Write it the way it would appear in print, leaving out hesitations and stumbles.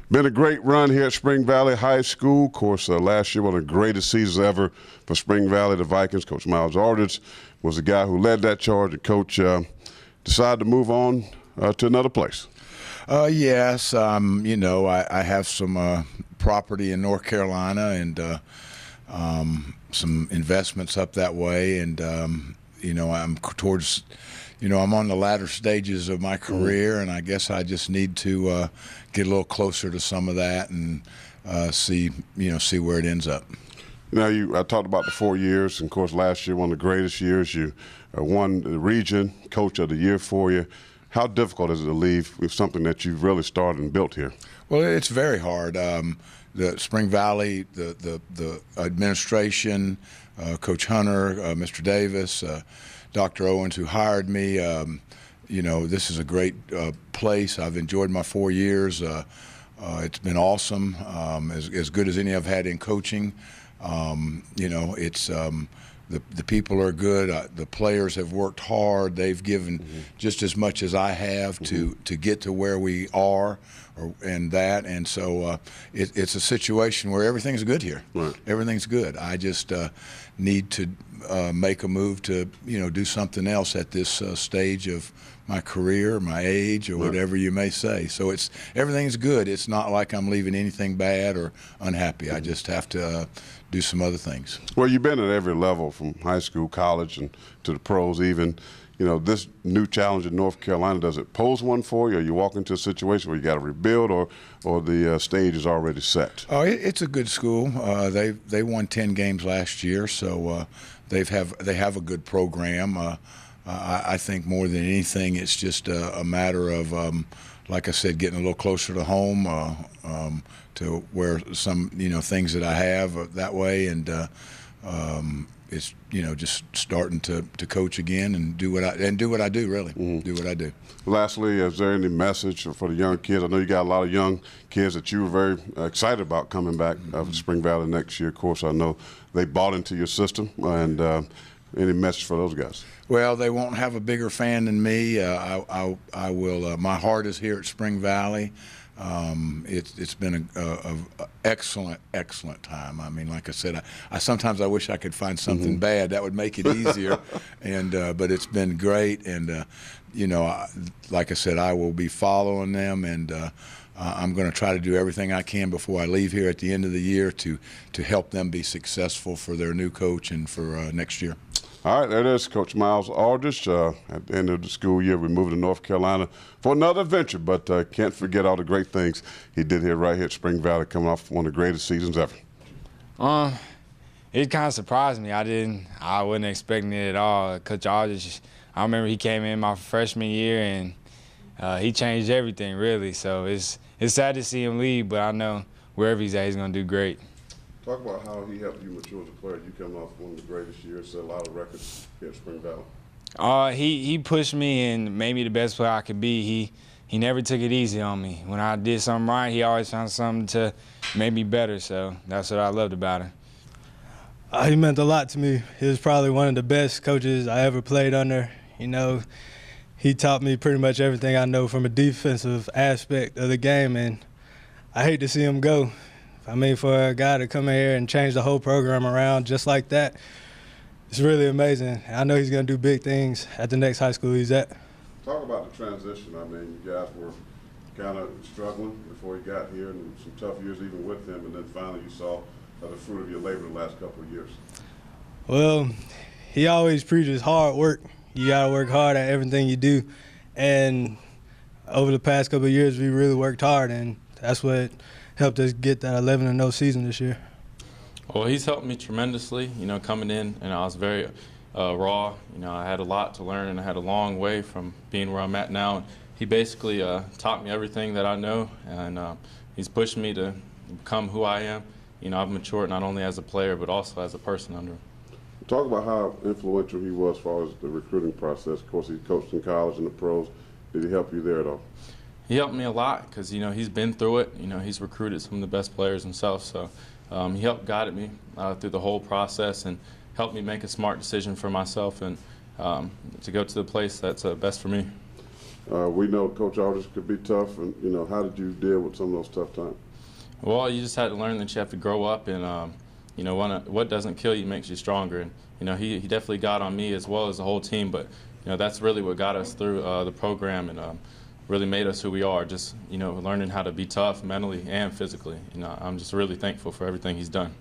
Been a great run here at Spring Valley High School. Of course, last year one of the greatest seasons ever for Spring Valley. The Vikings, Coach Miles Aldridge was the guy who led that charge, and Coach decided to move on to another place. Yes, I have some property in North Carolina and some investments up that way, and I'm towards. I'm on the latter stages of my career, and I guess I just need to get a little closer to some of that and see where it ends up. I talked about the 4 years, and of course last year one of the greatest years. You won the region Coach of the Year for you. How difficult is it to leave with something that you've really started and built here? Well, it's very hard. The Spring Valley, the administration, Coach Hunter, Mr. Davis, Dr. Owens, who hired me. This is a great place. I've enjoyed my 4 years. It's been awesome, as good as any I've had in coaching. It's the people are good. The players have worked hard. They've given just as much as I have to get to where we are, and so it's a situation where everything's good here. Right. Everything's good. I just need to make a move to do something else at this stage of my career, my age, or whatever you may say. So everything's good. It's not like I'm leaving anything bad or unhappy. I just have to do some other things. Well, you've been at every level, from high school, college, and to the pros even. This new challenge in North Carolina, does it pose one for you, or you walk into a situation where you got to rebuild, or the stage is already set? Oh, it's a good school. They won 10 games last year, so they have a good program. I think more than anything, it's just a matter of, like I said, getting a little closer to home, to where some things that I have that way, and it's just starting to coach again and do what I do really. Do what I do. Lastly, is there any message for the young kids? I know you got a lot of young kids that you were very excited about coming back to Spring Valley next year. Of course, I know they bought into your system, and any message for those guys? Well, they won't have a bigger fan than me. I will. My heart is here at Spring Valley. It's been a excellent time. I mean, like I said, I sometimes I wish I could find something bad that would make it easier, and but it's been great. And like I said, I will be following them, and I'm going to try to do everything I can before I leave here at the end of the year to help them be successful for their new coach and for next year. All right, there it is, Coach Miles Aldridge. At the end of the school year, we moved to North Carolina for another adventure, but can't forget all the great things he did here right here at Spring Valley, coming off one of the greatest seasons ever. It kind of surprised me. I wasn't expecting it at all. Coach Aldridge, I remember he came in my freshman year, and he changed everything, really. So it's sad to see him leave, but I know wherever he's at, he's going to do great. Talk about how he helped you mature as a player. You come off one of the greatest years, set a lot of records here at Spring Valley. He pushed me and made me the best player I could be. He never took it easy on me. When I did something right, he always found something to make me better. So that's what I loved about him. He meant a lot to me. He was probably one of the best coaches I ever played under. He taught me pretty much everything I know from a defensive aspect of the game, and I hate to see him go. I mean, for a guy to come in here and change the whole program around just like that, it's really amazing. I know he's going to do big things at the next high school he's at. Talk about the transition. I mean, you guys were kind of struggling before he got here, and some tough years even with him, and then finally you saw the fruit of your labor the last couple of years. Well, he always preaches hard work. You got to work hard at everything you do, and over the past couple of years, we really worked hard, and that's what helped us get that 11-0 season this year. Well, he's helped me tremendously, coming in, and I was very raw. I had a lot to learn, and I had a long way from being where I'm at now. He basically taught me everything that I know, and he's pushed me to become who I am. I've matured not only as a player, but also as a person under him. Talk about how influential he was as far as the recruiting process. Of course, he coached in college and the pros. Did he help you there at all? He helped me a lot because, he's been through it. He's recruited some of the best players himself. So he helped guide me through the whole process and helped me make a smart decision for myself and to go to the place that's best for me. We know Coach Aldridge could be tough, and you know, how did you deal with some of those tough times? Well, you just had to learn that you have to grow up, and you know, what doesn't kill you makes you stronger. And you know, he definitely got on me as well as the whole team, but you know, that's really what got us through the program and really made us who we are. Just, you know, learning how to be tough mentally and physically. You know, I'm just really thankful for everything he's done.